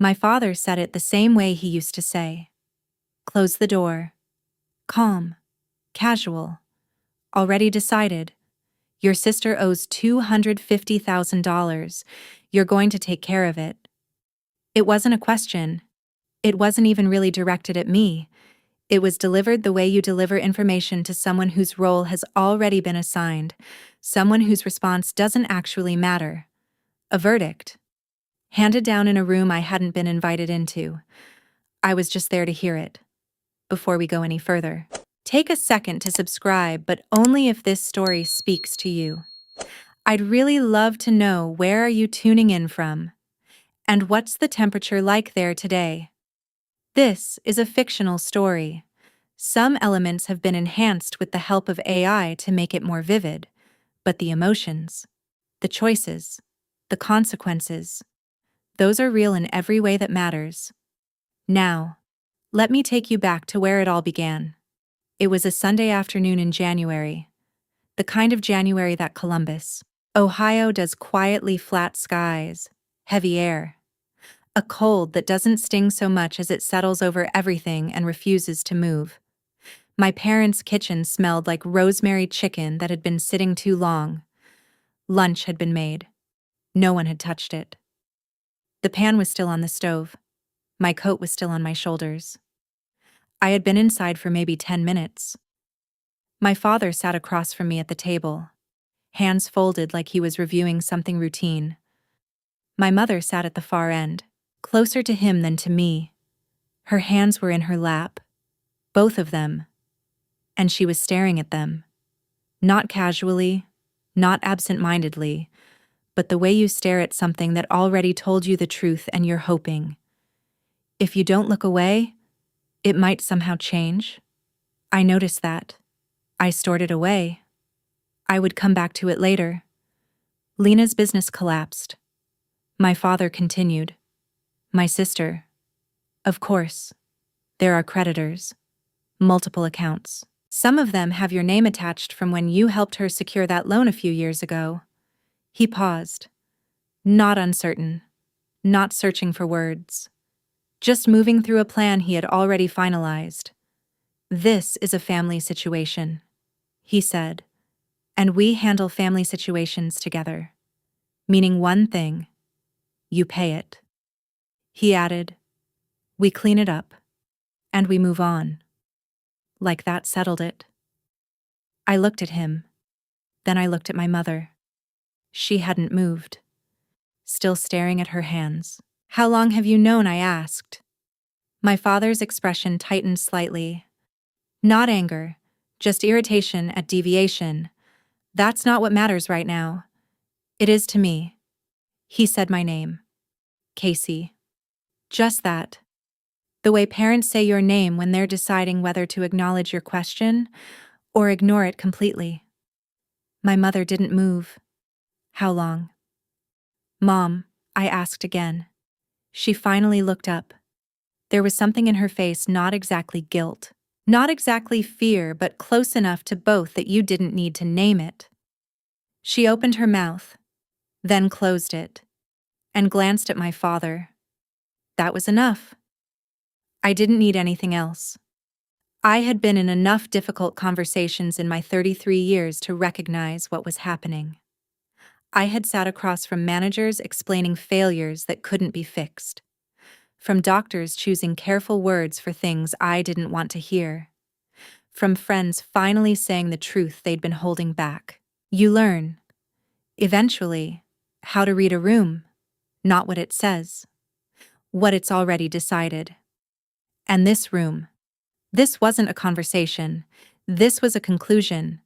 My father said it the same way he used to say. Close the door. Calm. Casual. Already decided. Your sister owes $250,000. You're going to take care of it. It wasn't a question. It wasn't even really directed at me. It was delivered the way you deliver information to someone whose role has already been assigned, someone whose response doesn't actually matter. A verdict. Handed down in a room I hadn't been invited into. I was just there to hear it. Before we go any further, take a second to subscribe, but only if this story speaks to you. I'd really love to know, where are you tuning in from? And what's the temperature like there today? This is a fictional story. Some elements have been enhanced with the help of AI to make it more vivid, but the emotions, the choices, the consequences, those are real in every way that matters. Now, let me take you back to where it all began. It was a Sunday afternoon in January, the kind of January that Columbus, Ohio does: quietly flat skies, heavy air. A cold that doesn't sting so much as it settles over everything and refuses to move. My parents' kitchen smelled like rosemary chicken that had been sitting too long. Lunch had been made. No one had touched it. The pan was still on the stove. My coat was still on my shoulders. I had been inside for maybe 10 minutes. My father sat across from me at the table, hands folded like he was reviewing something routine. My mother sat at the far end, closer to him than to me. Her hands were in her lap, both of them, and she was staring at them. Not casually, not absent-mindedly, but the way you stare at something that already told you the truth and you're hoping. If you don't look away, it might somehow change. I noticed that. I stored it away. I would come back to it later. Lena's business collapsed. My father continued. My sister. Of course. There are creditors. Multiple accounts. Some of them have your name attached from when you helped her secure that loan a few years ago. He paused. Not uncertain. Not searching for words. Just moving through a plan he had already finalized. This is a family situation, he said. And we handle family situations together. Meaning one thing. You pay it. He added. We clean it up. And we move on. Like that settled it. I looked at him. Then I looked at my mother. She hadn't moved. Still staring at her hands. How long have you known? I asked. My father's expression tightened slightly. Not anger, just irritation at deviation. That's not what matters right now. It is to me. He said my name. Casey. Just that. The way parents say your name when they're deciding whether to acknowledge your question or ignore it completely. My mother didn't move. How long? Mom, I asked again. She finally looked up. There was something in her face, not exactly guilt, not exactly fear, but close enough to both that you didn't need to name it. She opened her mouth, then closed it, and glanced at my father. That was enough. I didn't need anything else. I had been in enough difficult conversations in my 33 years to recognize what was happening. I had sat across from managers explaining failures that couldn't be fixed, from doctors choosing careful words for things I didn't want to hear, from friends finally saying the truth they'd been holding back. You learn, eventually, how to read a room, not what it says, what it's already decided. And this room, this wasn't a conversation, this was a conclusion,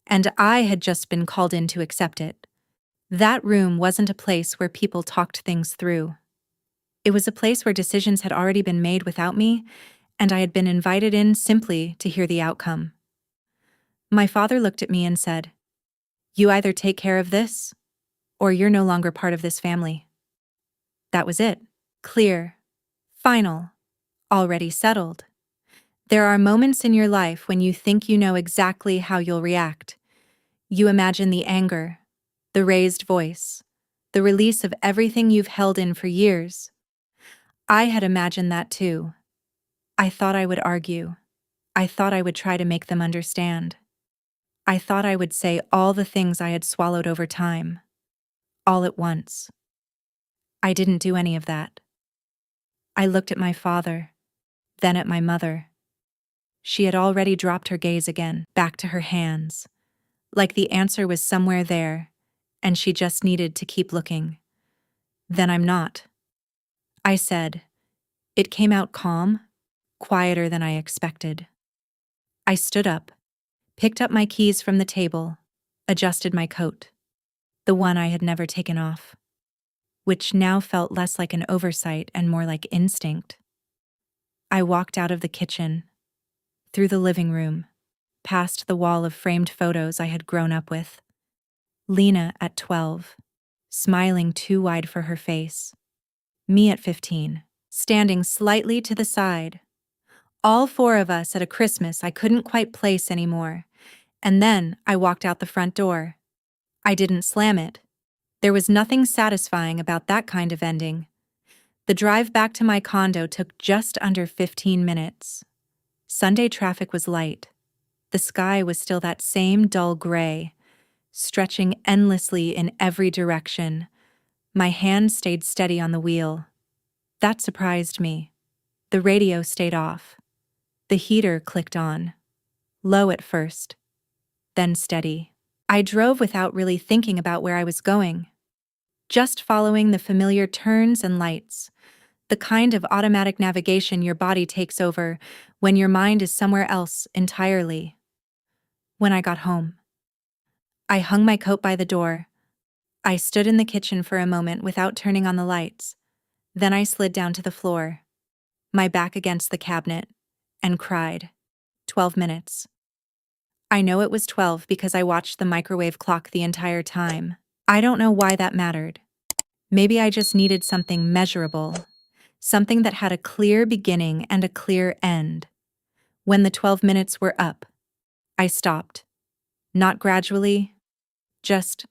and I had just been called in to accept it. That room wasn't a place where people talked things through. It was a place where decisions had already been made without me, and I had been invited in simply to hear the outcome. My father looked at me and said, You either take care of this, or you're no longer part of this family. That was it. Clear. Final. Already settled. There are moments in your life when you think you know exactly how you'll react. You imagine the anger, the raised voice, the release of everything you've held in for years. I had imagined that too. I thought I would argue. I thought I would try to make them understand. I thought I would say all the things I had swallowed over time, all at once. I didn't do any of that. I looked at my father, then at my mother. She had already dropped her gaze again, back to her hands, like the answer was somewhere there, and she just needed to keep looking. Then I'm not. I said. It came out calm, quieter than I expected. I stood up, picked up my keys from the table, adjusted my coat, the one I had never taken off, which now felt less like an oversight and more like instinct. I walked out of the kitchen, through the living room, past the wall of framed photos I had grown up with. Lena at 12, smiling too wide for her face. Me at 15, standing slightly to the side. All four of us at a Christmas I couldn't quite place anymore. And then I walked out the front door. I didn't slam it. There was nothing satisfying about that kind of ending. The drive back to my condo took just under 15 minutes. Sunday traffic was light. The sky was still that same dull gray, stretching endlessly in every direction. My hand stayed steady on the wheel. That surprised me. The radio stayed off. The heater clicked on. Low at first, then steady. I drove without really thinking about where I was going. Just following the familiar turns and lights, the kind of automatic navigation your body takes over when your mind is somewhere else entirely. When I got home, I hung my coat by the door. I stood in the kitchen for a moment without turning on the lights. Then I slid down to the floor, my back against the cabinet, and cried. 12 minutes. I know it was 12 because I watched the microwave clock the entire time. I don't know why that mattered. Maybe I just needed something measurable, something that had a clear beginning and a clear end. When the 12 minutes were up, I stopped. Not gradually, just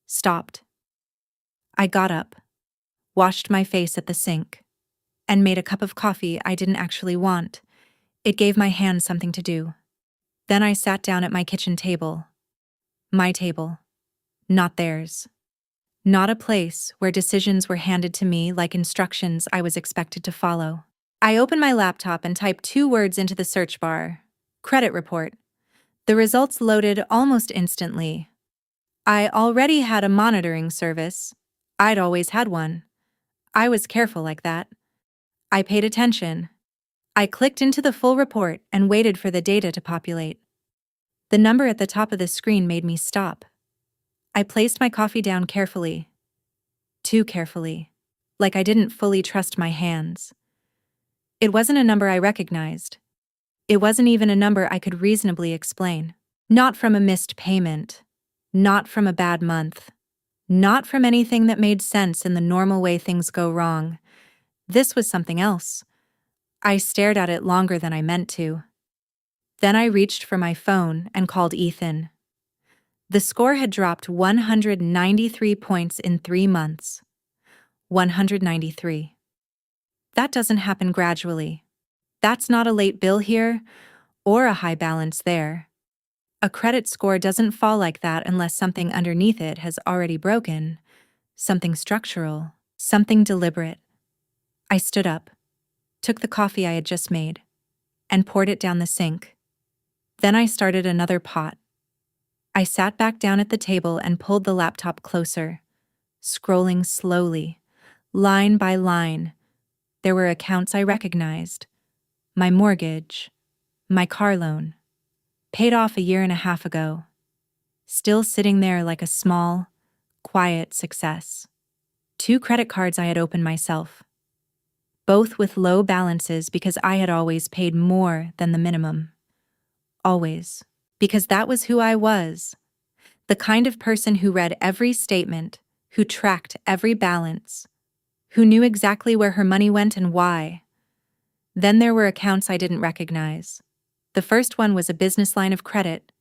stopped. I got up, washed my face at the sink, and made a cup of coffee I didn't actually want. It gave my hands something to do. Then I sat down at my kitchen table. My table, not theirs. Not a place where decisions were handed to me like instructions I was expected to follow. I opened my laptop and typed 2 words into the search bar. Credit report. The results loaded almost instantly. I already had a monitoring service. I'd always had one. I was careful like that. I paid attention. I clicked into the full report and waited for the data to populate. The number at the top of the screen made me stop. I placed my coffee down carefully. Too carefully. Like I didn't fully trust my hands. It wasn't a number I recognized. It wasn't even a number I could reasonably explain. Not from a missed payment. Not from a bad month. Not from anything that made sense in the normal way things go wrong. This was something else. I stared at it longer than I meant to. Then I reached for my phone and called Ethan. The score had dropped 193 points in 3 months. 193. That doesn't happen gradually. That's not a late bill here, or a high balance there. A credit score doesn't fall like that unless something underneath it has already broken. Something structural, something deliberate. I stood up, took the coffee I had just made, and poured it down the sink. Then I started another pot. I sat back down at the table and pulled the laptop closer, scrolling slowly, line by line. There were accounts I recognized. My mortgage, my car loan, paid off a 1.5 years ago. Still sitting there like a small, quiet success. 2 credit cards I had opened myself. Both with low balances because I had always paid more than the minimum. Always. Because that was who I was. The kind of person who read every statement, who tracked every balance, who knew exactly where her money went and why. Then there were accounts I didn't recognize. The first one was a business line of credit.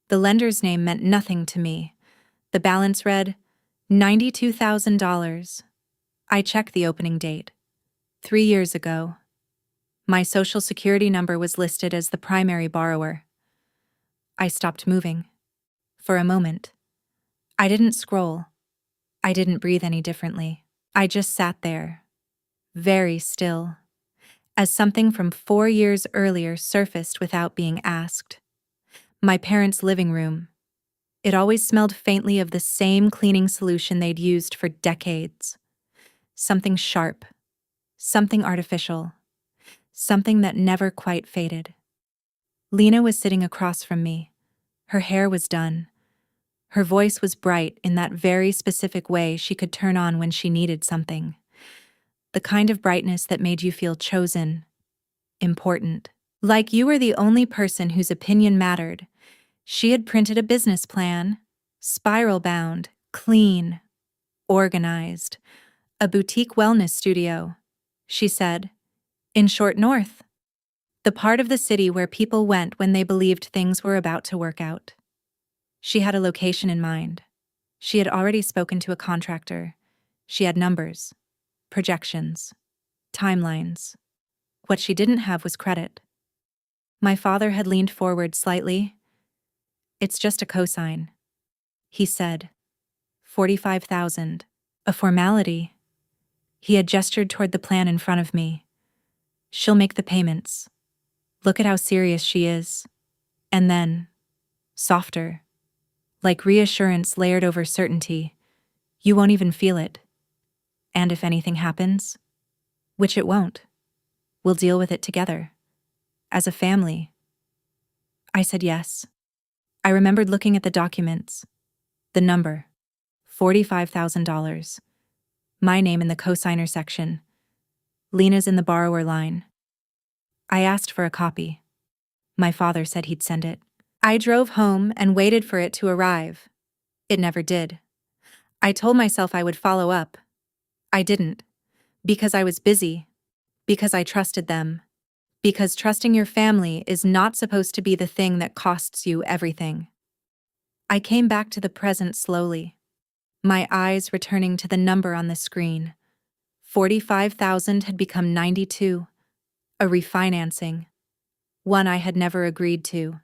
The lender's name meant nothing to me. The balance read, $92,000. I checked the opening date. 3 years ago, my social security number was listed as the primary borrower. I stopped moving. For a moment. I didn't scroll. I didn't breathe any differently. I just sat there, very still, as something from 4 years earlier surfaced without being asked. My parents' living room. It always smelled faintly of the same cleaning solution they'd used for decades. Something sharp, something artificial, something that never quite faded. Lena was sitting across from me. Her hair was done. Her voice was bright in that very specific way she could turn on when she needed something. The kind of brightness that made you feel chosen, important. Like you were the only person whose opinion mattered. She had printed a business plan, spiral-bound, clean, organized. A boutique wellness studio, she said, in Short North. The part of the city where people went when they believed things were about to work out. She had a location in mind. She had already spoken to a contractor. She had numbers, projections, timelines. What she didn't have was credit. My father had leaned forward slightly. "It's just a cosign," he said. 45,000. A formality. He had gestured toward the plan in front of me. "She'll make the payments. Look at how serious she is." And then, softer, like reassurance layered over certainty, "You won't even feel it. And if anything happens, which it won't, we'll deal with it together. As a family." I said yes. I remembered looking at the documents. The number, $45,000. My name in the cosigner section. Lena's in the borrower line. I asked for a copy. My father said he'd send it. I drove home and waited for it to arrive. It never did. I told myself I would follow up. I didn't. Because I was busy. Because I trusted them. Because trusting your family is not supposed to be the thing that costs you everything. I came back to the present slowly, my eyes returning to the number on the screen. 45,000 had become 92. A refinancing. One I had never agreed to.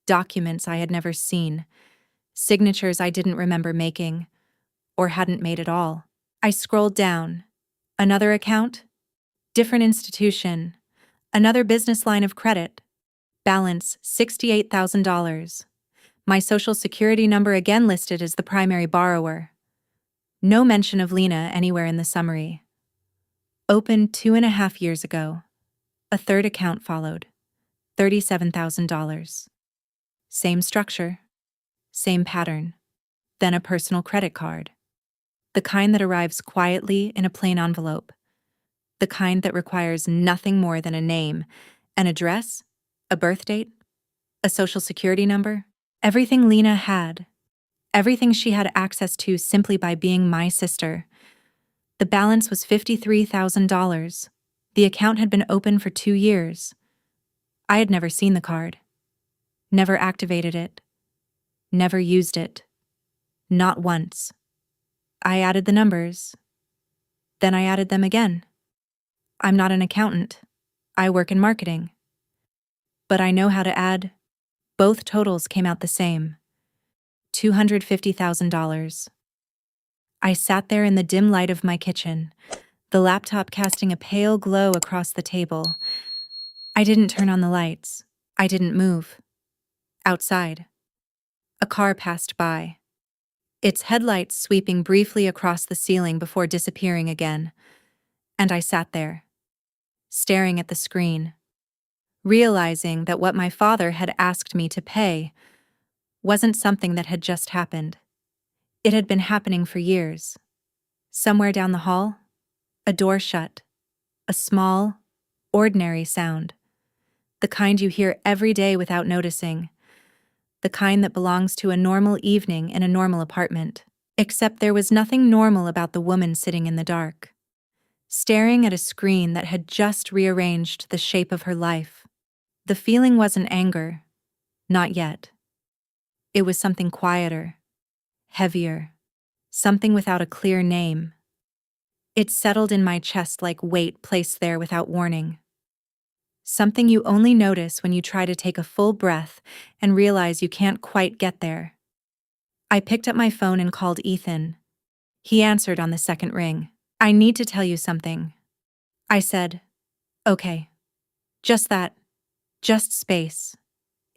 Documents I had never seen. Signatures I didn't remember making, or hadn't made at all. I scrolled down. Another account? Different institution. Another business line of credit. Balance $68,000. My social security number again listed as the primary borrower. No mention of Lena anywhere in the summary. Opened 2.5 years ago. A third account followed. $37,000. Same structure. Same pattern. Then a personal credit card. The kind that arrives quietly in a plain envelope. The kind that requires nothing more than a name, an address, a birth date, a social security number. Everything Lena had. Everything she had access to simply by being my sister. The balance was $53,000. The account had been open for 2 years. I had never seen the card. Never activated it. Never used it. Not once. I added the numbers. Then I added them again. I'm not an accountant. I work in marketing. But I know how to add. Both totals came out the same. $250,000. I sat there in the dim light of my kitchen, the laptop casting a pale glow across the table. I didn't turn on the lights. I didn't move. Outside. A car passed by, its headlights sweeping briefly across the ceiling before disappearing again. And I sat there, staring at the screen, realizing that what my father had asked me to pay wasn't something that had just happened. It had been happening for years. Somewhere down the hall, a door shut, a small, ordinary sound. The kind you hear every day without noticing. The kind that belongs to a normal evening in a normal apartment. Except there was nothing normal about the woman sitting in the dark, staring at a screen that had just rearranged the shape of her life. The feeling wasn't anger. Not yet. It was something quieter, heavier, something without a clear name. It settled in my chest like weight placed there without warning. Something you only notice when you try to take a full breath and realize you can't quite get there. I picked up my phone and called Ethan. He answered on the second ring. "I need to tell you something," I said. "Okay. Just that. Just space."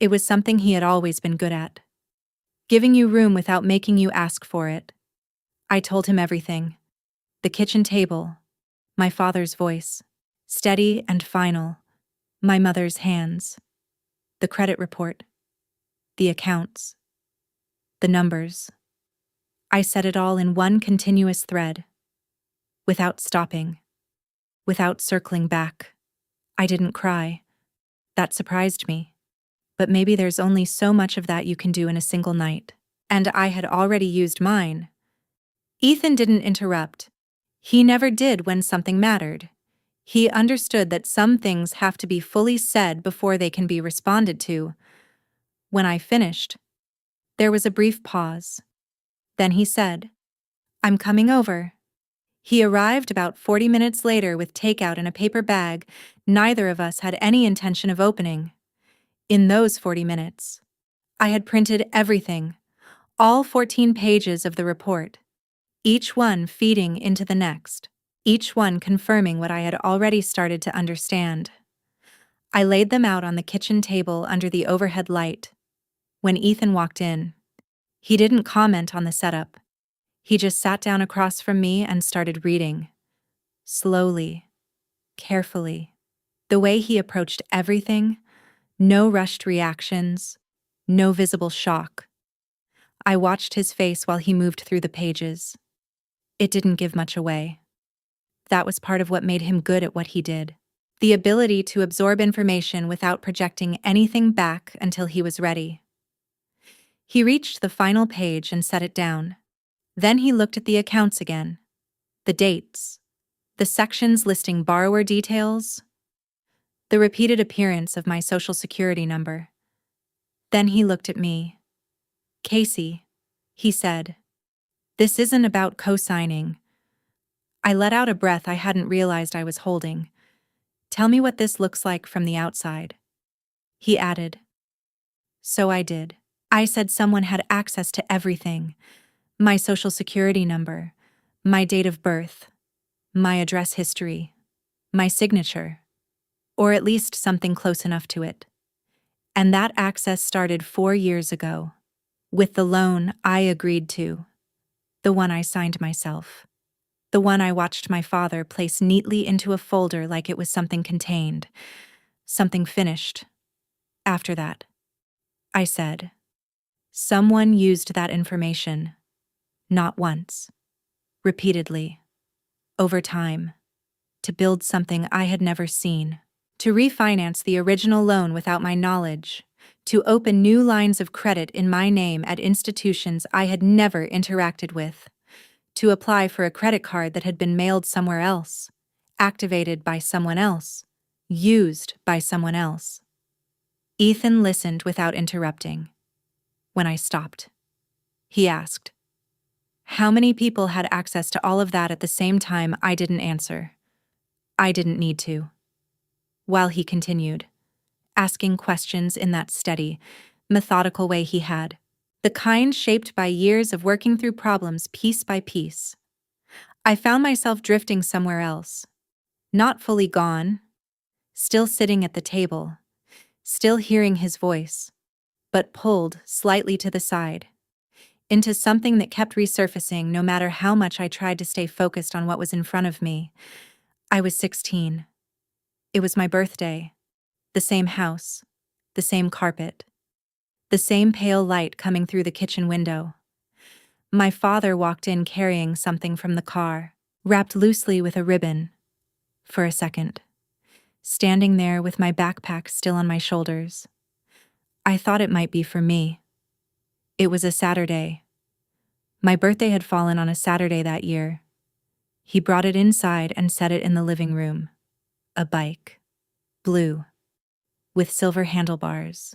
It was something he had always been good at. Giving you room without making you ask for it. I told him everything. The kitchen table. My father's voice. Steady and final. My mother's hands. The credit report. The accounts. The numbers. I said it all in one continuous thread. Without stopping. Without circling back. I didn't cry. That surprised me. But maybe there's only so much of that you can do in a single night. And I had already used mine. Ethan didn't interrupt. He never did when something mattered. He understood that some things have to be fully said before they can be responded to. When I finished, there was a brief pause. Then he said, "I'm coming over." He arrived about 40 minutes later with takeout in a paper bag neither of us had any intention of opening. In those 40 minutes, I had printed everything, all 14 pages of the report, each one feeding into the next, each one confirming what I had already started to understand. I laid them out on the kitchen table under the overhead light. When Ethan walked in, he didn't comment on the setup. He just sat down across from me and started reading. Slowly, carefully. The way he approached everything, no rushed reactions, no visible shock. I watched his face while he moved through the pages. It didn't give much away. That was part of what made him good at what he did. The ability to absorb information without projecting anything back until he was ready. He reached the final page and set it down. Then he looked at the accounts again. The dates. The sections listing borrower details. The repeated appearance of my social security number. Then he looked at me. "Casey," he said, "this isn't about co-signing." I let out a breath I hadn't realized I was holding. "Tell me what this looks like from the outside." He added. So I did. I said someone had access to everything. My social security number, my date of birth, my address history, my signature, or at least something close enough to it. And that access started 4 years ago, with the loan I agreed to, the one I signed myself, the one I watched my father place neatly into a folder like it was something contained, something finished. After that, I said, someone used that information, not once, repeatedly, over time, to build something I had never seen, to refinance the original loan without my knowledge, to open new lines of credit in my name at institutions I had never interacted with, to apply for a credit card that had been mailed somewhere else, activated by someone else, used by someone else. Ethan listened without interrupting. When I stopped, he asked, "How many people had access to all of that at the same time?" I didn't answer. I didn't need to. While he continued, asking questions in that steady, methodical way he had, the kind shaped by years of working through problems piece by piece. I found myself drifting somewhere else, not fully gone, still sitting at the table, still hearing his voice, but pulled slightly to the side, into something that kept resurfacing no matter how much I tried to stay focused on what was in front of me. I was 16. It was my birthday. The same house, the same carpet, the same pale light coming through the kitchen window. My father walked in carrying something from the car, wrapped loosely with a ribbon. For a second, standing there with my backpack still on my shoulders, I thought it might be for me. It was a Saturday. My birthday had fallen on a Saturday that year. He brought it inside and set it in the living room. A bike. Blue. With silver handlebars.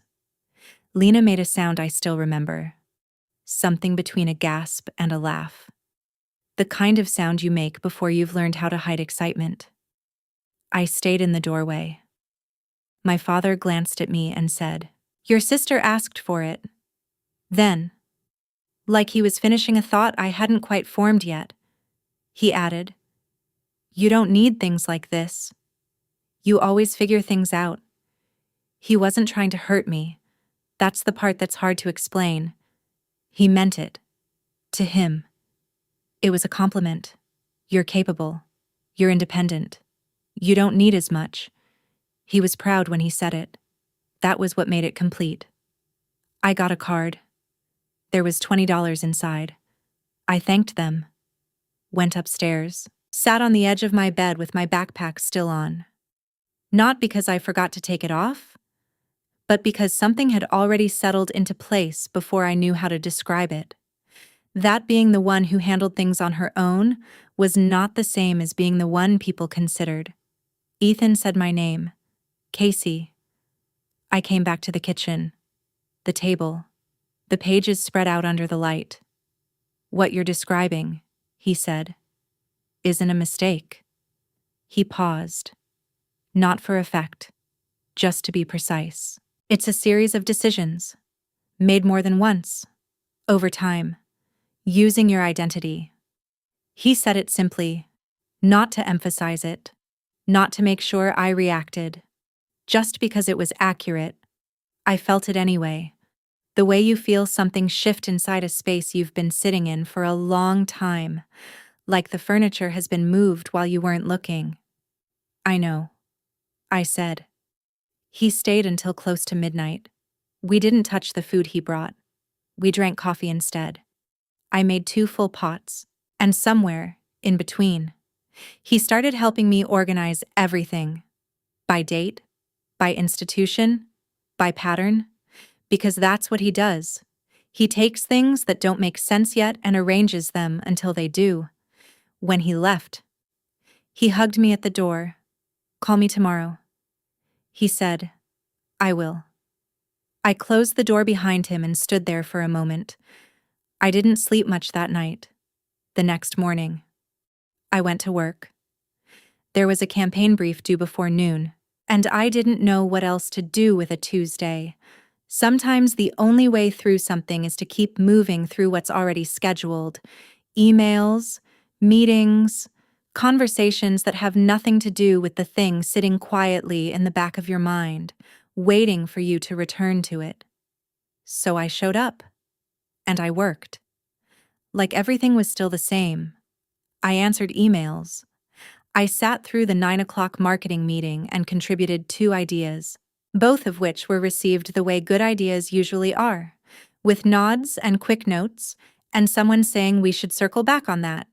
Lena made a sound I still remember. Something between a gasp and a laugh. the kind of sound you make before you've learned how to hide excitement. I stayed in the doorway. My father glanced at me and said, "Your sister asked for it." Then, like he was finishing a thought I hadn't quite formed yet, he added, "You don't need things like this. You always figure things out." He wasn't trying to hurt me. That's the part that's hard to explain. He meant it. To him. It was a compliment. You're capable. You're independent. You don't need as much. He was proud when he said it. That was what made it complete. I got a card. There was $20 inside. I thanked them. Went upstairs. Sat on the edge of my bed with my backpack still on. Not because I forgot to take it off, but because something had already settled into place before I knew how to describe it. That being the one who handled things on her own was not the same as being the one people considered. Ethan said my name. Casey. I came back to the kitchen. The table. The pages spread out under the light. "What you're describing," he said, "isn't a mistake." He paused. Not for effect. Just to be precise. It's a series of decisions. Made more than once. Over time. Using your identity. He said it simply. Not to emphasize it. Not to make sure I reacted. Just because it was accurate. I felt it anyway. The way you feel something shift inside a space you've been sitting in for a long time. Like the furniture has been moved while you weren't looking. "I know," I said. He stayed until close to midnight. We didn't touch the food he brought. We drank coffee instead. I made 2 full pots. And somewhere, in between, he started helping me organize everything. By date, by institution, by pattern. Because that's what he does. He takes things that don't make sense yet and arranges them until they do. When he left, he hugged me at the door. "Call me tomorrow." He said, "I will." I closed the door behind him and stood there for a moment. I didn't sleep much that night. The next morning, I went to work. There was a campaign brief due before noon, and I didn't know what else to do with a Tuesday. Sometimes the only way through something is to keep moving through what's already scheduled. Emails, meetings, conversations that have nothing to do with the thing sitting quietly in the back of your mind, waiting for you to return to it. So I showed up. And I worked. Like everything was still the same. I answered emails. I sat through the 9 o'clock marketing meeting and contributed 2 ideas, both of which were received the way good ideas usually are, with nods and quick notes, and someone saying we should circle back on that.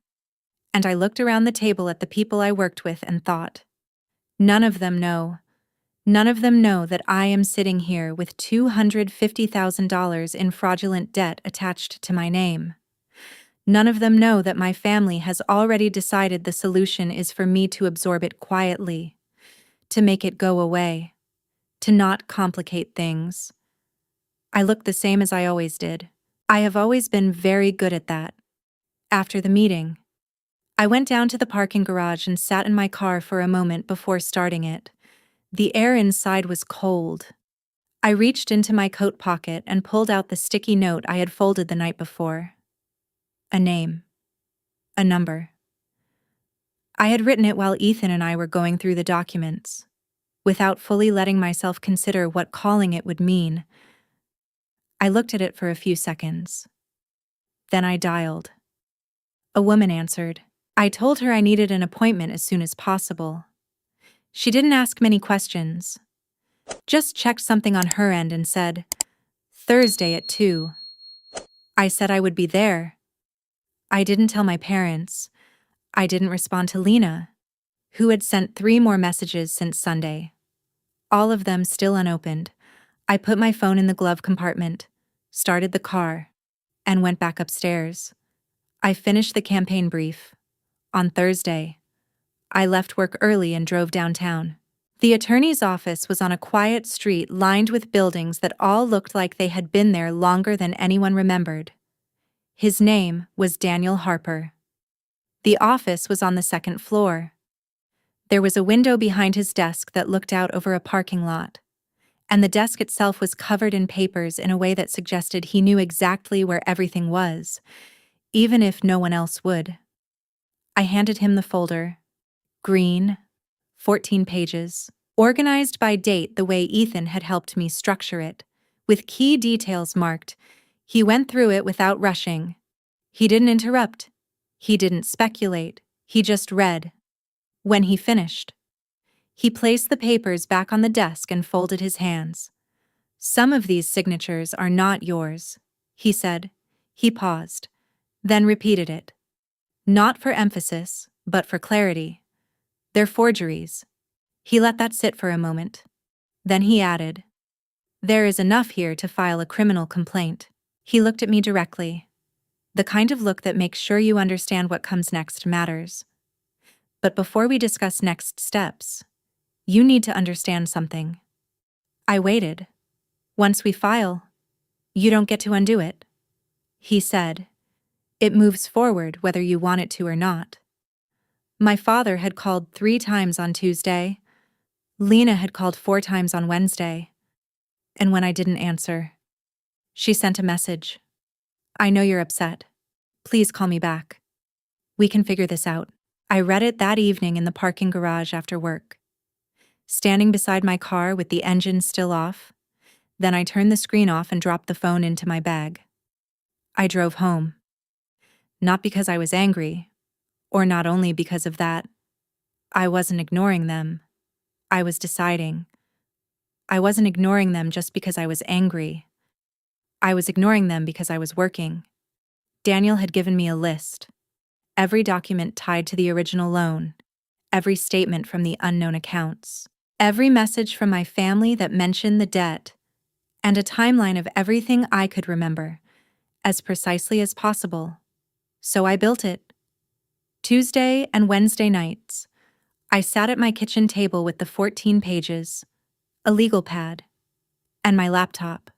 And I looked around the table at the people I worked with and thought, none of them know that I am sitting here with $250,000 in fraudulent debt attached to my name. None of them know that my family has already decided the solution is for me to absorb it quietly, to make it go away, to not complicate things. I look the same as I always did. I have always been very good at that. After the meeting, I went down to the parking garage and sat in my car for a moment before starting it. The air inside was cold. I reached into my coat pocket and pulled out the sticky note I had folded the night before. A name. A number. I had written it while Ethan and I were going through the documents, without fully letting myself consider what calling it would mean. I looked at it for a few seconds. Then I dialed. A woman answered. I told her I needed an appointment as soon as possible. She didn't ask many questions. Just checked something on her end and said, "Thursday at 2. I said I would be there. I didn't tell my parents. I didn't respond to Lena, who had sent 3 more messages since Sunday. All of them still unopened. I put my phone in the glove compartment, started the car, and went back upstairs. I finished the campaign brief. On Thursday, I left work early and drove downtown. The attorney's office was on a quiet street lined with buildings that all looked like they had been there longer than anyone remembered. His name was Daniel Harper. The office was on the second floor. There was a window behind his desk that looked out over a parking lot, and the desk itself was covered in papers in a way that suggested he knew exactly where everything was, even if no one else would. I handed him the folder. Green, 14 pages, organized by date the way Ethan had helped me structure it, with key details marked. He went through it without rushing. He didn't interrupt. He didn't speculate. He just read. When he finished, he placed the papers back on the desk and folded his hands. Some of these signatures are not yours, he said. He paused, then repeated it. Not for emphasis, but for clarity. They're forgeries. He let that sit for a moment. Then he added, there is enough here to file a criminal complaint. He looked at me directly. The kind of look that makes sure you understand what comes next matters. But before we discuss next steps, you need to understand something. I waited. Once we file, you don't get to undo it. He said, it moves forward whether you want it to or not. My father had called 3 times on Tuesday. Lena had called 4 times on Wednesday. And when I didn't answer, she sent a message. I know you're upset. Please call me back. We can figure this out. I read it that evening in the parking garage after work. Standing beside my car with the engine still off, then I turned the screen off and dropped the phone into my bag. I drove home. Not because I was angry, or not only because of that. I wasn't ignoring them. I was deciding. I wasn't ignoring them just because I was angry. I was ignoring them because I was working. Daniel had given me a list. Every document tied to the original loan. Every statement from the unknown accounts. Every message from my family that mentioned the debt. And a timeline of everything I could remember, as precisely as possible. So I built it. Tuesday and Wednesday nights, I sat at my kitchen table with the 14 pages, a legal pad, and my laptop.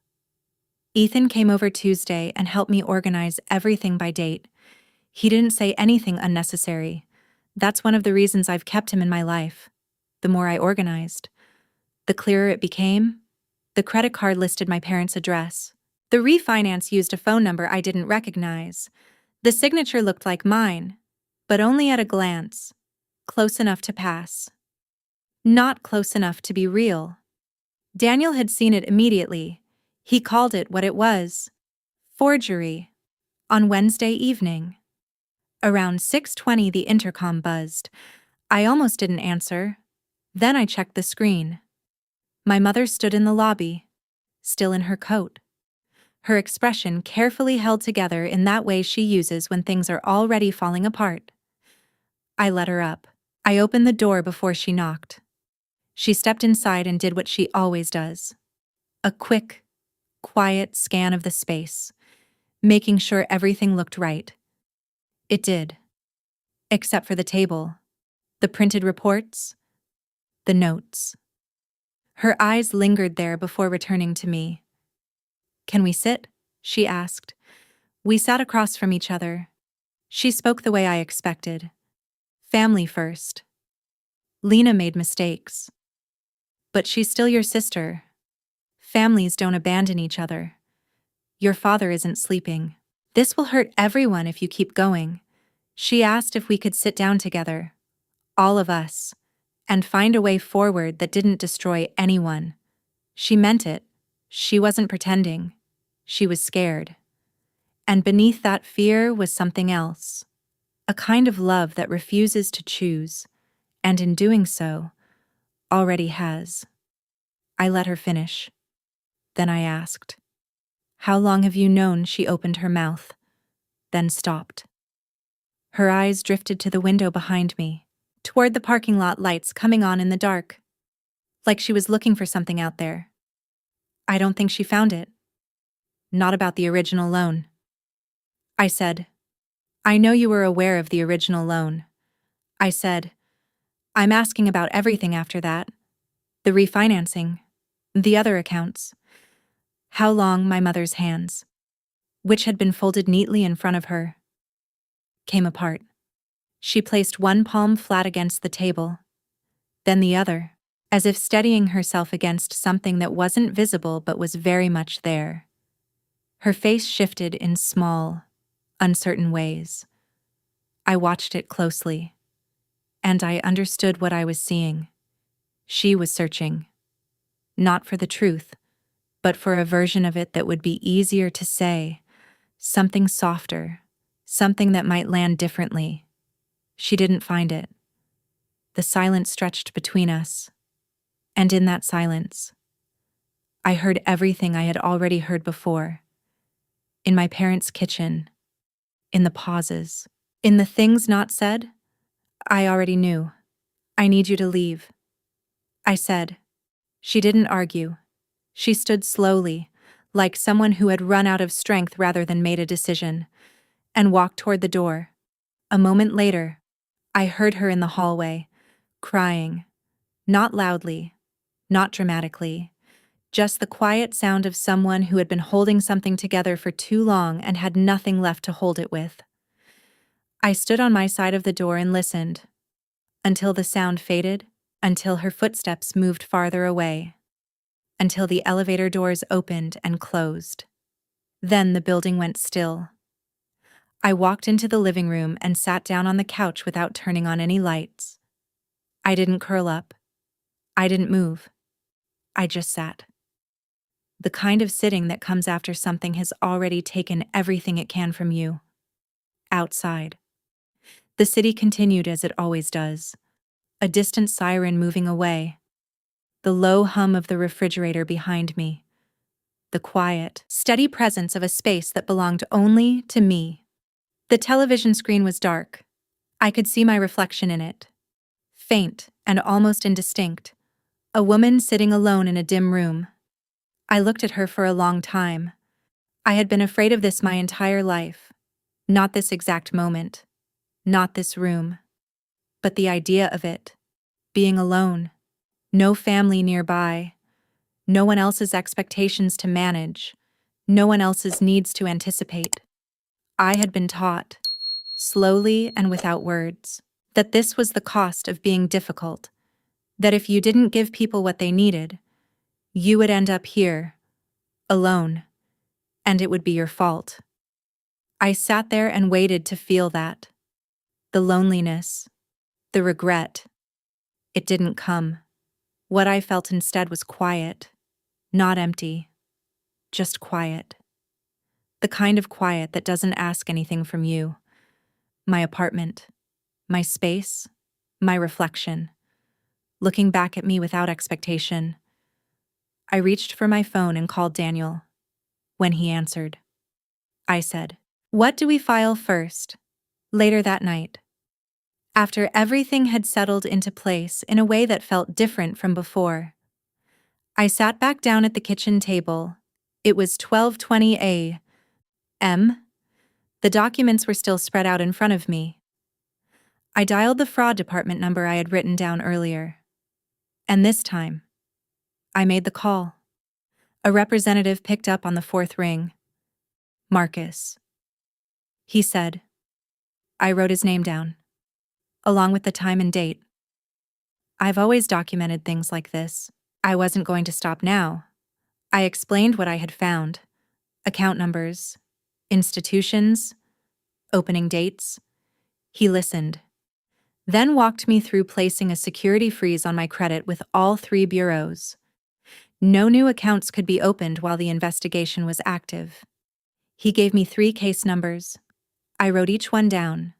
Ethan came over Tuesday and helped me organize everything by date. He didn't say anything unnecessary. That's one of the reasons I've kept him in my life. The more I organized, the clearer it became. The credit card listed my parents' address. The refinance used a phone number I didn't recognize. The signature looked like mine, but only at a glance. Close enough to pass. Not close enough to be real. Daniel had seen it immediately. He called it what it was. Forgery. On Wednesday evening. Around 6:20 the intercom buzzed. I almost didn't answer. Then I checked the screen. My mother stood in the lobby, still in her coat. Her expression carefully held together in that way she uses when things are already falling apart. I let her up. I opened the door before she knocked. She stepped inside and did what she always does. A quick, quiet scan of the space, making sure everything looked right. It did. Except for the table, the printed reports, the notes. Her eyes lingered there before returning to me. Can we sit? She asked. We sat across from each other. She spoke the way I expected. Family first. Lena made mistakes. But she's still your sister. Families don't abandon each other. Your father isn't sleeping. This will hurt everyone if you keep going. She asked if we could sit down together, all of us, and find a way forward that didn't destroy anyone. She meant it. She wasn't pretending. She was scared. And beneath that fear was something else. A kind of love that refuses to choose, and in doing so, already has. I let her finish. Then I asked, how long have you known? She opened her mouth, then stopped. Her eyes drifted to the window behind me, toward the parking lot lights coming on in the dark, like she was looking for something out there. I don't think she found it. Not about the original loan. I said, I know you were aware of the original loan. I said, I'm asking about everything after that. The refinancing, the other accounts. How long my mother's hands, which had been folded neatly in front of her, came apart. She placed one palm flat against the table, then the other, as if steadying herself against something that wasn't visible but was very much there. Her face shifted in small, uncertain ways. I watched it closely, and I understood what I was seeing. She was searching, not for the truth, but for a version of it that would be easier to say, something softer, something that might land differently. She didn't find it. The silence stretched between us, and in that silence, I heard everything I had already heard before. In my parents' kitchen, in the pauses, in the things not said, I already knew. I need you to leave, I said. She didn't argue. She stood slowly, like someone who had run out of strength rather than made a decision, and walked toward the door. A moment later, I heard her in the hallway, crying. Not loudly, not dramatically, just the quiet sound of someone who had been holding something together for too long and had nothing left to hold it with. I stood on my side of the door and listened, until the sound faded, until her footsteps moved farther away, until the elevator doors opened and closed. Then the building went still. I walked into the living room and sat down on the couch without turning on any lights. I didn't curl up. I didn't move. I just sat. The kind of sitting that comes after something has already taken everything it can from you. Outside, the city continued as it always does, a distant siren moving away, the low hum of the refrigerator behind me, the quiet, steady presence of a space that belonged only to me. The television screen was dark. I could see my reflection in it, faint and almost indistinct, a woman sitting alone in a dim room. I looked at her for a long time. I had been afraid of this my entire life. Not this exact moment, not this room, but the idea of it. Being alone, no family nearby, no one else's expectations to manage, no one else's needs to anticipate. I had been taught, slowly and without words, that this was the cost of being difficult, that if you didn't give people what they needed, you would end up here, alone, and it would be your fault. I sat there and waited to feel that. The loneliness, the regret. It didn't come. What I felt instead was quiet, not empty, just quiet. The kind of quiet that doesn't ask anything from you. My apartment, my space, my reflection, looking back at me without expectation. I reached for my phone and called Daniel. When he answered, I said, "What do we file first?" Later that night, after everything had settled into place in a way that felt different from before, I sat back down at the kitchen table. It was 12:20 a.m. The documents were still spread out in front of me. I dialed the fraud department number I had written down earlier. And this time, I made the call. A representative picked up on the fourth ring. Marcus. He said. I wrote his name down, along with the time and date. I've always documented things like this. I wasn't going to stop now. I explained what I had found. Account numbers, institutions, opening dates. He listened, then walked me through placing a security freeze on my credit with all 3 bureaus. No new accounts could be opened while the investigation was active. He gave me 3 case numbers. I wrote each one down.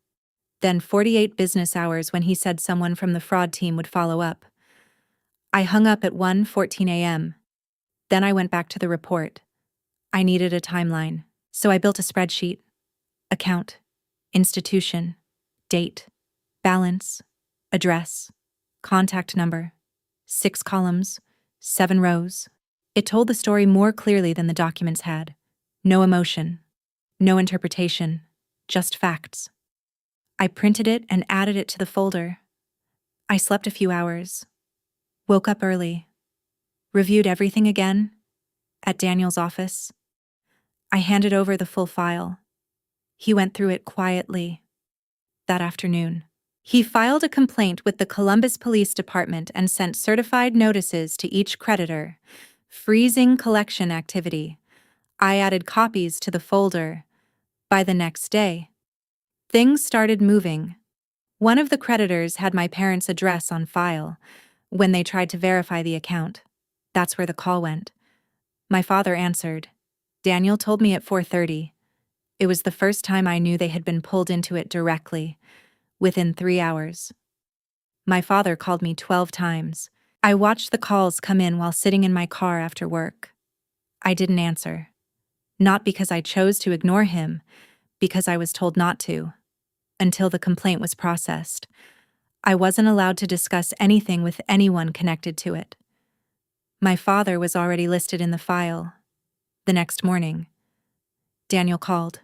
Then 48 business hours when he said someone from the fraud team would follow up. I hung up at 1:14 a.m. Then I went back to the report. I needed a timeline, so I built a spreadsheet. Account, institution, date, balance, address, contact number, 6 columns, 7 rows. It told the story more clearly than the documents had. No emotion, no interpretation, just facts. I printed it and added it to the folder. I slept a few hours, woke up early, reviewed everything again at Daniel's office. I handed over the full file. He went through it quietly. That afternoon, He filed a complaint with the Columbus Police Department and sent certified notices to each creditor, freezing collection activity. I added copies to the folder. By the next day, things started moving. One of the creditors had my parents' address on file. When they tried to verify the account, that's where the call went. My father answered. Daniel told me at 4:30. It was the first time I knew they had been pulled into it directly, within 3 hours. My father called me 12 times. I watched the calls come in while sitting in my car after work. I didn't answer. Not because I chose to ignore him, because I was told not to. Until the complaint was processed, I wasn't allowed to discuss anything with anyone connected to it. My father was already listed in the file. The next morning, Daniel called.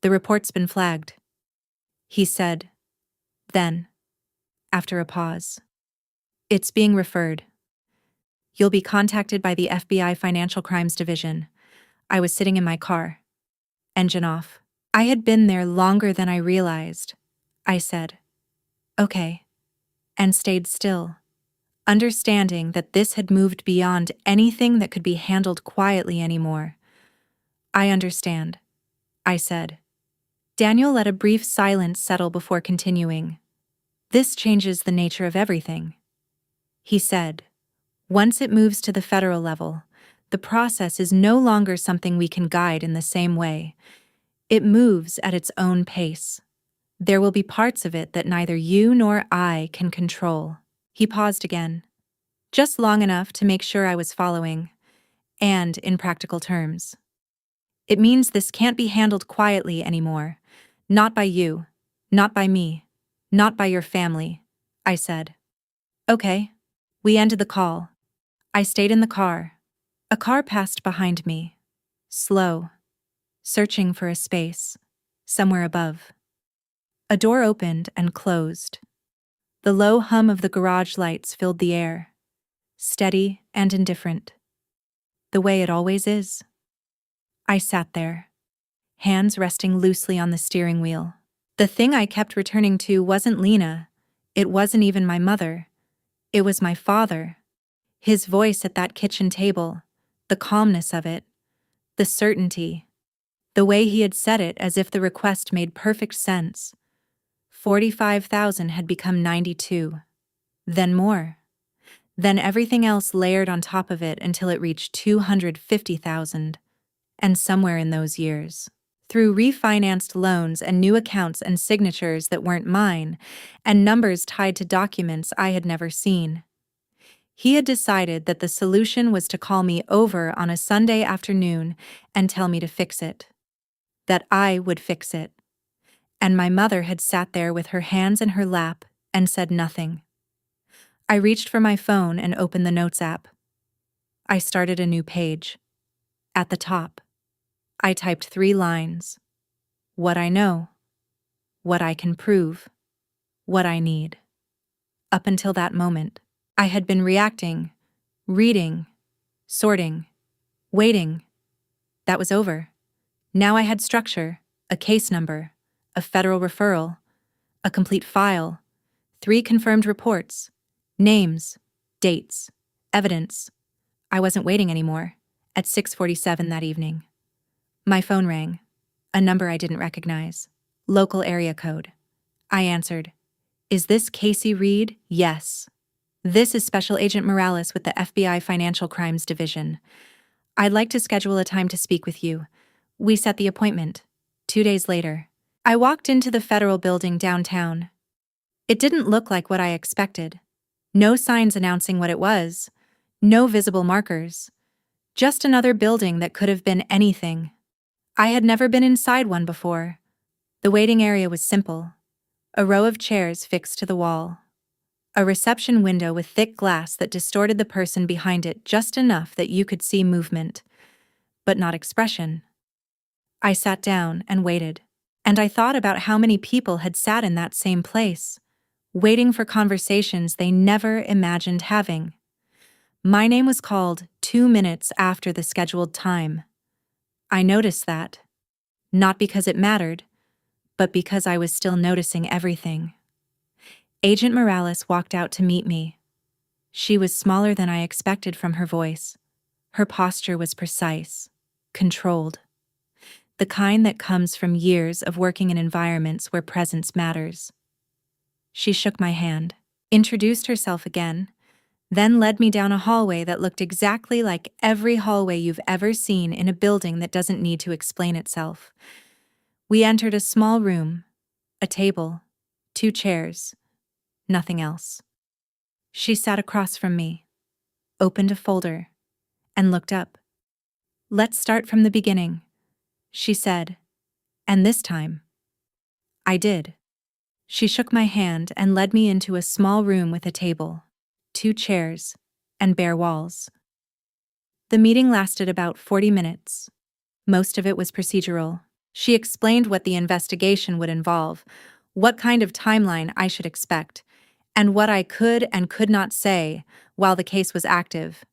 The report's been flagged. He said, then, after a pause, it's being referred. You'll be contacted by the FBI Financial Crimes Division. I was sitting in my car. Engine off. I had been there longer than I realized. I said, okay, and stayed still, understanding that this had moved beyond anything that could be handled quietly anymore. I understand, I said. Daniel let a brief silence settle before continuing. This changes the nature of everything. He said, once it moves to the federal level, the process is no longer something we can guide in the same way. It moves at its own pace. There will be parts of it that neither you nor I can control. He paused again, just long enough to make sure I was following, and in practical terms. It means this can't be handled quietly anymore. Not by you, not by me, not by your family, I said. Okay. We ended the call. I stayed in the car. A car passed behind me, slow, searching for a space, somewhere above. A door opened and closed. The low hum of the garage lights filled the air, steady and indifferent, the way it always is. I sat there, hands resting loosely on the steering wheel. The thing I kept returning to wasn't Lena. It wasn't even my mother. It was my father. His voice at that kitchen table, the calmness of it, the certainty, the way he had said it as if the request made perfect sense. 45,000 had become 92. Then more. Then everything else layered on top of it until it reached 250,000. And somewhere in those years, through refinanced loans and new accounts and signatures that weren't mine, and numbers tied to documents I had never seen, he had decided that the solution was to call me over on a Sunday afternoon and tell me to fix it. That I would fix it. And my mother had sat there with her hands in her lap and said nothing. I reached for my phone and opened the Notes app. I started a new page. At the top, I typed 3 lines. What I know. What I can prove. What I need. Up until that moment, I had been reacting, reading, sorting, waiting. That was over. Now I had structure, a case number, a federal referral, a complete file, 3 confirmed reports, names, dates, evidence. I wasn't waiting anymore. At 6:47 that evening, my phone rang, a number I didn't recognize. Local area code. I answered. Is this Casey Reed? Yes. This is Special Agent Morales with the FBI Financial Crimes Division. I'd like to schedule a time to speak with you. We set the appointment. 2 days later, I walked into the federal building downtown. It didn't look like what I expected. No signs announcing what it was. No visible markers. Just another building that could have been anything. I had never been inside one before. The waiting area was simple. A row of chairs fixed to the wall. A reception window with thick glass that distorted the person behind it just enough that you could see movement, but not expression. I sat down and waited, and I thought about how many people had sat in that same place, waiting for conversations they never imagined having. My name was called 2 minutes after the scheduled time. I noticed that, not because it mattered, but because I was still noticing everything. Agent Morales walked out to meet me. She was smaller than I expected from her voice. Her posture was precise, controlled. The kind that comes from years of working in environments where presence matters. She shook my hand, introduced herself again, then led me down a hallway that looked exactly like every hallway you've ever seen in a building that doesn't need to explain itself. We entered a small room, a table, 2 chairs, nothing else. She sat across from me, opened a folder, and looked up. "Let's start from the beginning," she said, and this time, I did. She shook my hand and led me into a small room with a table, 2 chairs, and bare walls. The meeting lasted about 40 minutes. Most of it was procedural. She explained what the investigation would involve, what kind of timeline I should expect, and what I could and could not say while the case was active.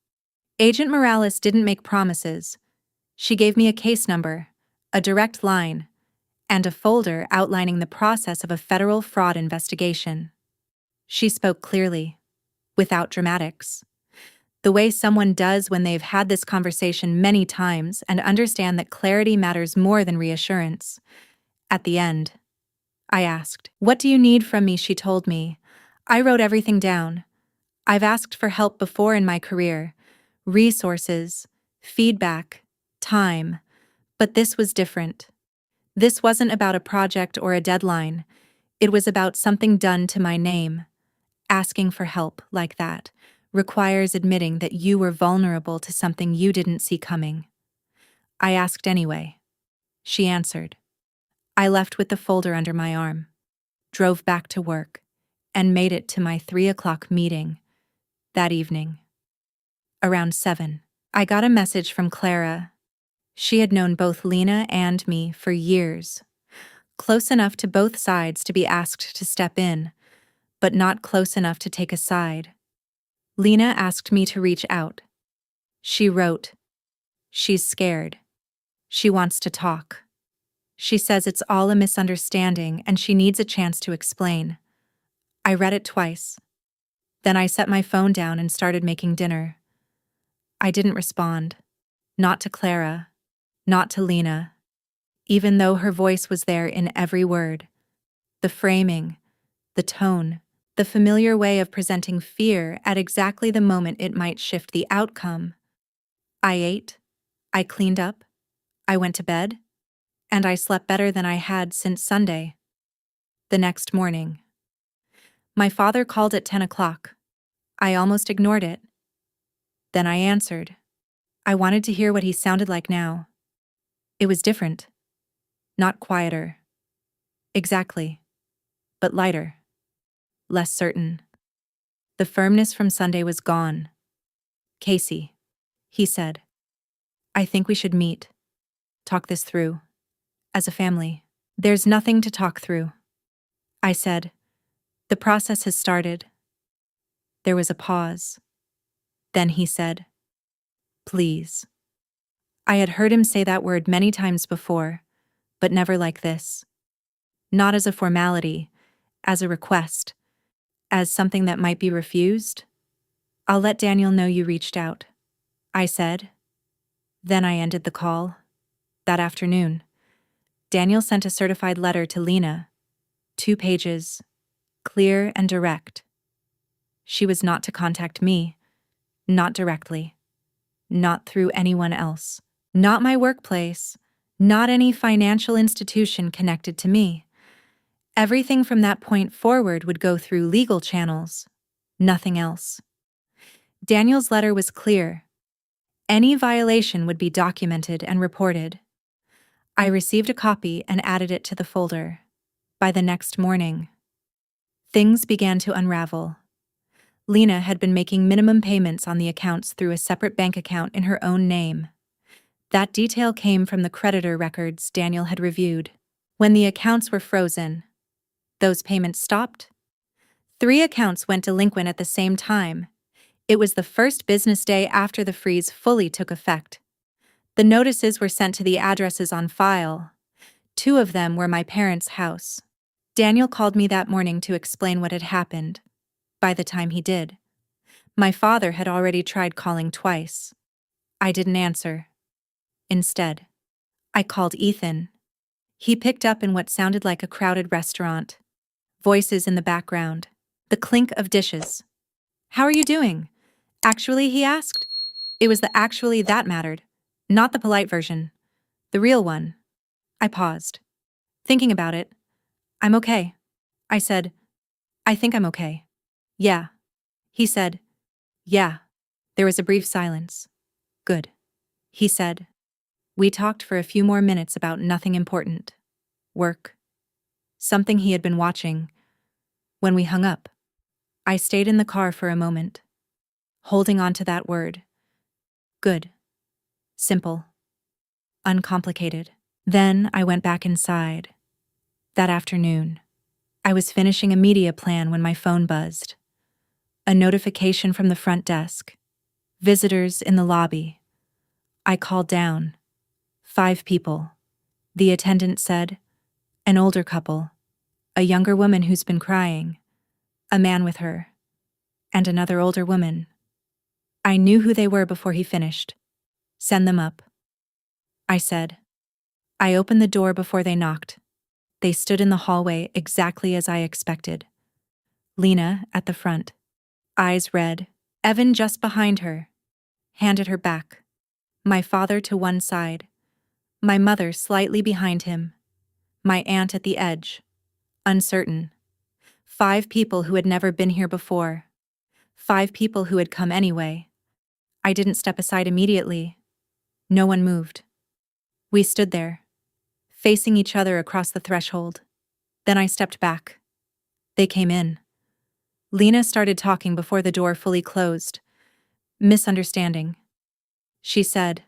Agent Morales didn't make promises. She gave me a case number, a direct line, and a folder outlining the process of a federal fraud investigation. She spoke clearly, without dramatics. The way someone does when they've had this conversation many times and understand that clarity matters more than reassurance. At the end, I asked, "What do you need from me?" She told me. I wrote everything down. I've asked for help before in my career, resources, feedback, time, but this was different. This wasn't about a project or a deadline. It was about something done to my name. Asking for help like that requires admitting that you were vulnerable to something you didn't see coming. I asked anyway. She answered. I left with the folder under my arm, drove back to work, and made it to my 3 o'clock meeting that evening. Around 7, I got a message from Clara. She had known both Lena and me for years, close enough to both sides to be asked to step in, but not close enough to take a side. Lena asked me to reach out. She wrote, "She's scared. She wants to talk. She says it's all a misunderstanding and she needs a chance to explain." I read it twice. Then I set my phone down and started making dinner. I didn't respond. Not to Clara. Not to Lena. Even though her voice was there in every word. The framing, the tone, the familiar way of presenting fear at exactly the moment it might shift the outcome. I ate. I cleaned up. I went to bed. And I slept better than I had since Sunday. The next morning. My father called at 10 o'clock. I almost ignored it. Then I answered. I wanted to hear what he sounded like now. It was different. Not quieter. Exactly. But lighter. Less certain. The firmness from Sunday was gone. "Casey," he said, "I think we should meet. Talk this through. As a family." "There's nothing to talk through," I said. "The process has started." There was a pause. Then he said, "Please." I had heard him say that word many times before, but never like this. Not as a formality, as a request, as something that might be refused. "I'll let Daniel know you reached out," I said. Then I ended the call. That afternoon, Daniel sent a certified letter to Lena, 2 pages, clear and direct. She was not to contact me, not directly, not through anyone else, not my workplace, not any financial institution connected to me. Everything from that point forward would go through legal channels, nothing else. Daniel's letter was clear. Any violation would be documented and reported. I received a copy and added it to the folder. By the next morning, things began to unravel. Lena had been making minimum payments on the accounts through a separate bank account in her own name. That detail came from the creditor records Daniel had reviewed. When the accounts were frozen, those payments stopped. 3 accounts went delinquent at the same time. It was the first business day after the freeze fully took effect. The notices were sent to the addresses on file. 2 of them were my parents' house. Daniel called me that morning to explain what had happened. By the time he did, my father had already tried calling twice. I didn't answer. Instead, I called Ethan. He picked up in what sounded like a crowded restaurant. Voices in the background. The clink of dishes. "How are you doing?" "Actually," he asked. It was the "actually" that mattered, not the polite version. The real one. I paused. Thinking about it. "I'm okay." I said, "I think I'm okay." "Yeah." He said, "Yeah." There was a brief silence. "Good," he said. We talked for a few more minutes about nothing important. Work. Something he had been watching. When we hung up, I stayed in the car for a moment, holding on to that word. Good. Simple. Uncomplicated. Then I went back inside. That afternoon, I was finishing a media plan when my phone buzzed. A notification from the front desk. Visitors in the lobby. I called down. 5 people. The attendant said, an older couple, a younger woman who's been crying, a man with her, and another older woman. I knew who they were before he finished. "Send them up," I said. I opened the door before they knocked. They stood in the hallway exactly as I expected. Lena at the front, eyes red. Evan just behind her, handed her back. My father to one side. My mother slightly behind him. My aunt at the edge, uncertain. 5 people who had never been here before. 5 people who had come anyway. I didn't step aside immediately. No one moved. We stood there, facing each other across the threshold. Then I stepped back. They came in. Lena started talking before the door fully closed. "Misunderstanding," she said.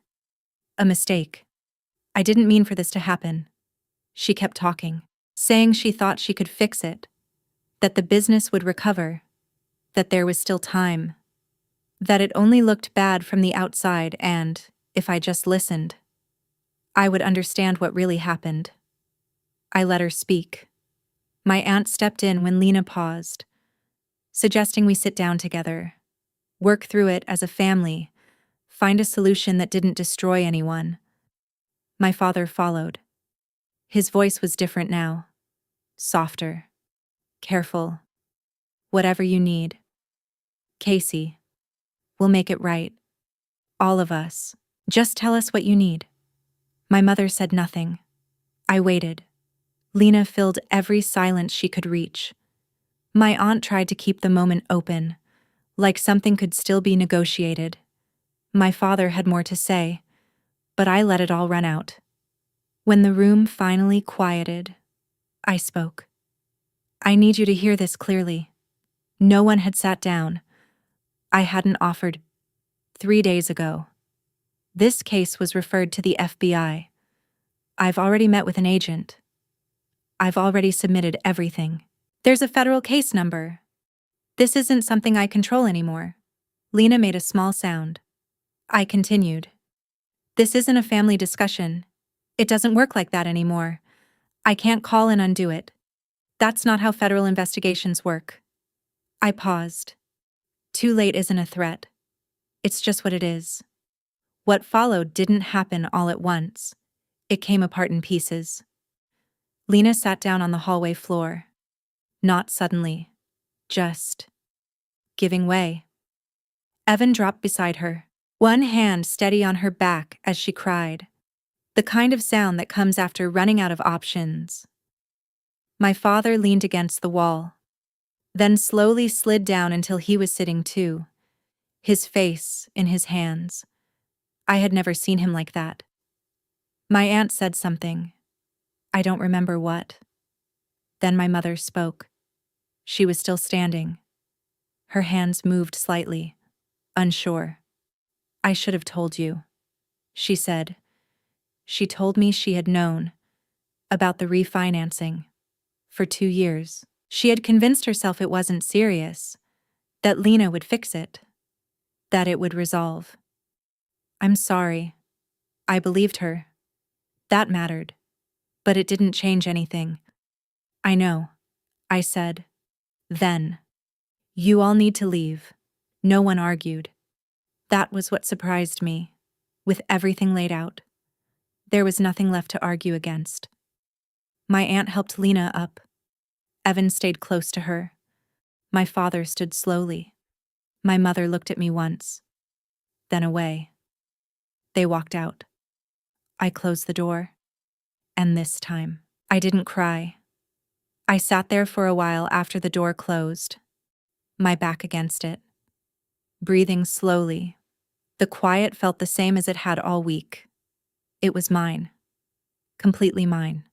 "A mistake. I didn't mean for this to happen." She kept talking, saying she thought she could fix it, that the business would recover, that there was still time, that it only looked bad from the outside and, if I just listened, I would understand what really happened. I let her speak. My aunt stepped in when Lena paused, suggesting we sit down together, work through it as a family, find a solution that didn't destroy anyone. My father followed. His voice was different now. Softer. Careful. "Whatever you need. Casey. We'll make it right. All of us. Just tell us what you need." My mother said nothing. I waited. Lena filled every silence she could reach. My aunt tried to keep the moment open, like something could still be negotiated. My father had more to say, but I let it all run out. When the room finally quieted, I spoke. "I need you to hear this clearly." No one had sat down. I hadn't offered. 3 days ago. This case was referred to the FBI. I've already met with an agent. I've already submitted everything. There's a federal case number. This isn't something I control anymore. Lena made a small sound. I continued. "This isn't a family discussion. It doesn't work like that anymore. I can't call and undo it. That's not how federal investigations work." I paused. Too late isn't a threat. It's just what it is. What followed didn't happen all at once. It came apart in pieces. Lena sat down on the hallway floor. Not suddenly. Just giving way. Evan dropped beside her, one hand steady on her back as she cried. The kind of sound that comes after running out of options. My father leaned against the wall, then slowly slid down until he was sitting too, his face in his hands. I had never seen him like that. My aunt said something. I don't remember what. Then my mother spoke. She was still standing. Her hands moved slightly, unsure. "I should have told you," she said. She told me she had known about the refinancing. For 2 years, she had convinced herself it wasn't serious, that Lena would fix it, that it would resolve. "I'm sorry." I believed her. That mattered. But it didn't change anything. "I know," I said. Then. You all need to leave. No one argued. That was what surprised me. With everything laid out, there was nothing left to argue against. My aunt helped Lena up. Evan stayed close to her. My father stood slowly. My mother looked at me once, then away. They walked out. I closed the door. And this time, I didn't cry. I sat there for a while after the door closed, my back against it, breathing slowly. The quiet felt the same as it had all week. It was mine. Completely mine.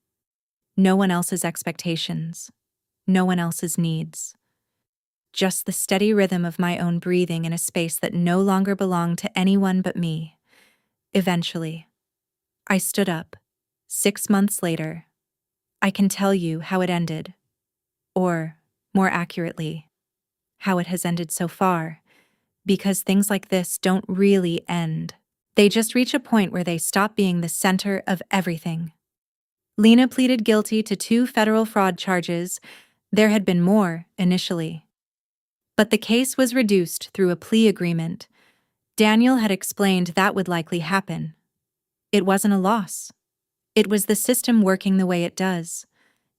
No one else's expectations. No one else's needs. Just the steady rhythm of my own breathing in a space that no longer belonged to anyone but me. Eventually, I stood up. 6 months later, I can tell you how it ended. Or, more accurately, how it has ended so far. Because things like this don't really end. They just reach a point where they stop being the center of everything. Lena pleaded guilty to 2 federal fraud charges. There had been more, initially. But the case was reduced through a plea agreement. Daniel had explained that would likely happen. It wasn't a loss. It was the system working the way it does,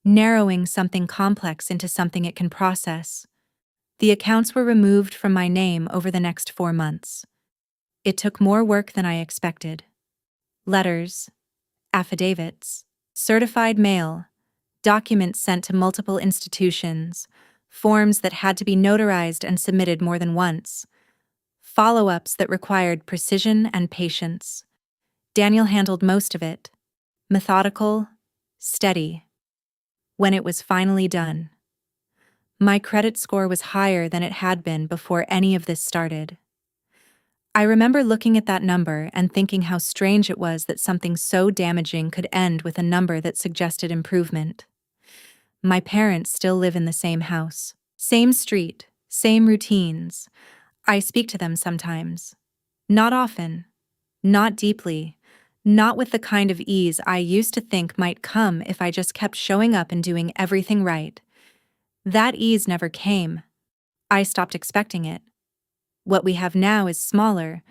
narrowing something complex into something it can process. The accounts were removed from my name over the next 4 months. It took more work than I expected. Letters, affidavits, certified mail, documents sent to multiple institutions, forms that had to be notarized and submitted more than once, follow-ups that required precision and patience. Daniel handled most of it, methodical, steady. When it was finally done, my credit score was higher than it had been before any of this started. I remember looking at that number and thinking how strange it was that something so damaging could end with a number that suggested improvement. My parents still live in the same house, same street, same routines. I speak to them sometimes. Not often, not deeply, not with the kind of ease I used to think might come if I just kept showing up and doing everything right. That ease never came. I stopped expecting it. What we have now is smaller,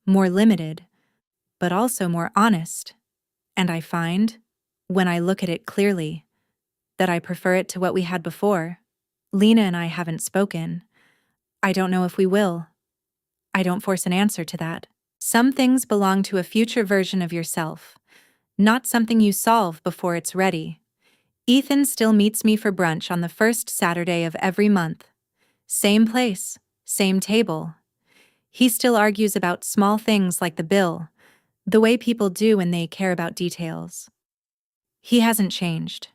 more limited, but also more honest. And I find, when I look at it clearly, that I prefer it to what we had before. Lena and I haven't spoken. I don't know if we will. I don't force an answer to that. Some things belong to a future version of yourself, not something you solve before it's ready. Ethan still meets me for brunch on the first Saturday of every month. Same place, same table. He still argues about small things like the bill, the way people do when they care about details. He hasn't changed.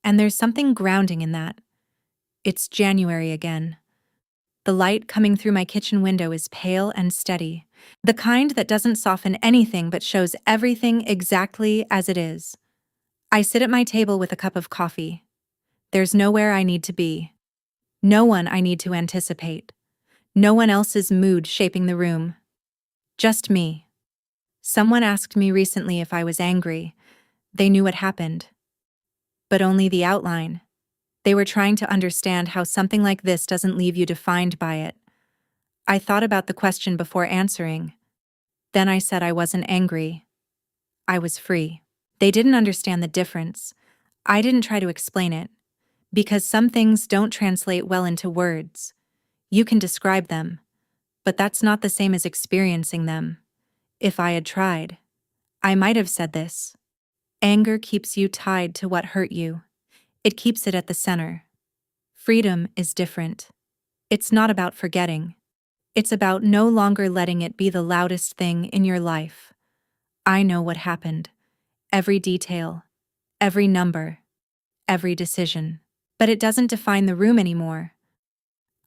And there's something grounding in that. It's January again. The light coming through my kitchen window is pale and steady, the kind that doesn't soften anything but shows everything exactly as it is. I sit at my table with a cup of coffee. There's nowhere I need to be. No one I need to anticipate. No one else's mood shaping the room. Just me. Someone asked me recently if I was angry. They knew what happened. But only the outline. They were trying to understand how something like this doesn't leave you defined by it. I thought about the question before answering. Then I said I wasn't angry. I was free. They didn't understand the difference. I didn't try to explain it. Because some things don't translate well into words. You can describe them, but that's not the same as experiencing them. If I had tried, I might have said this. Anger keeps you tied to what hurt you. It keeps it at the center. Freedom is different. It's not about forgetting. It's about no longer letting it be the loudest thing in your life. I know what happened. Every detail, every number, every decision. But it doesn't define the room anymore.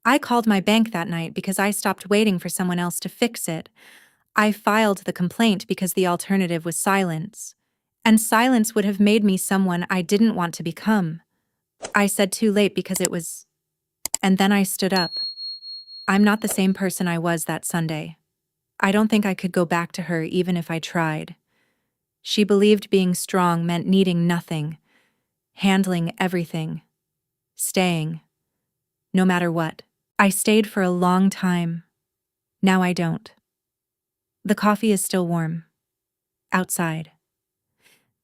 I called my bank that night because I stopped waiting for someone else to fix it. I filed the complaint because the alternative was silence. And silence would have made me someone I didn't want to become. I said too late because it was... And then I stood up. I'm not the same person I was that Sunday. I don't think I could go back to her even if I tried. She believed being strong meant needing nothing, handling everything, Staying. No matter what. I stayed for a long time. Now I don't. The coffee is still warm. Outside.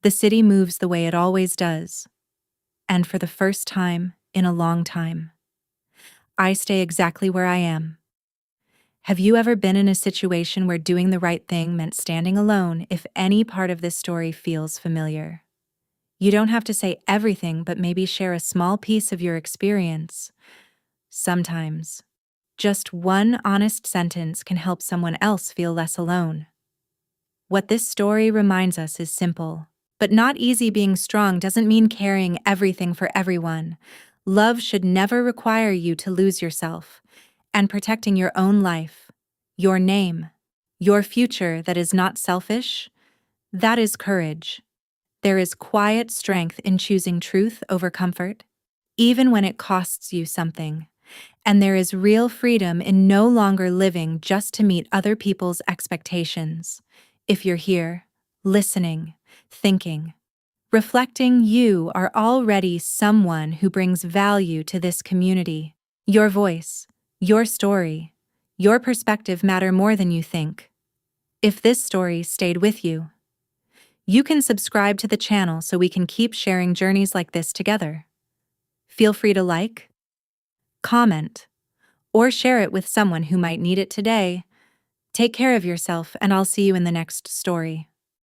The city moves the way it always does. And for the first time in a long time, I stay exactly where I am. Have you ever been in a situation where doing the right thing meant standing alone if any part of this story feels familiar? You don't have to say everything, but maybe share a small piece of your experience. Sometimes, just one honest sentence can help someone else feel less alone. What this story reminds us is simple. But not easy. Being strong doesn't mean carrying everything for everyone. Love should never require you to lose yourself. And protecting your own life, your name, your future that is not selfish, that is courage. There is quiet strength in choosing truth over comfort, even when it costs you something. And there is real freedom in no longer living just to meet other people's expectations. If you're here, listening, thinking, reflecting, you are already someone who brings value to this community. Your voice, your story, your perspective matter more than you think. If this story stayed with you, you can subscribe to the channel so we can keep sharing journeys like this together. Feel free to like, comment, or share it with someone who might need it today. Take care of yourself, and I'll see you in the next story.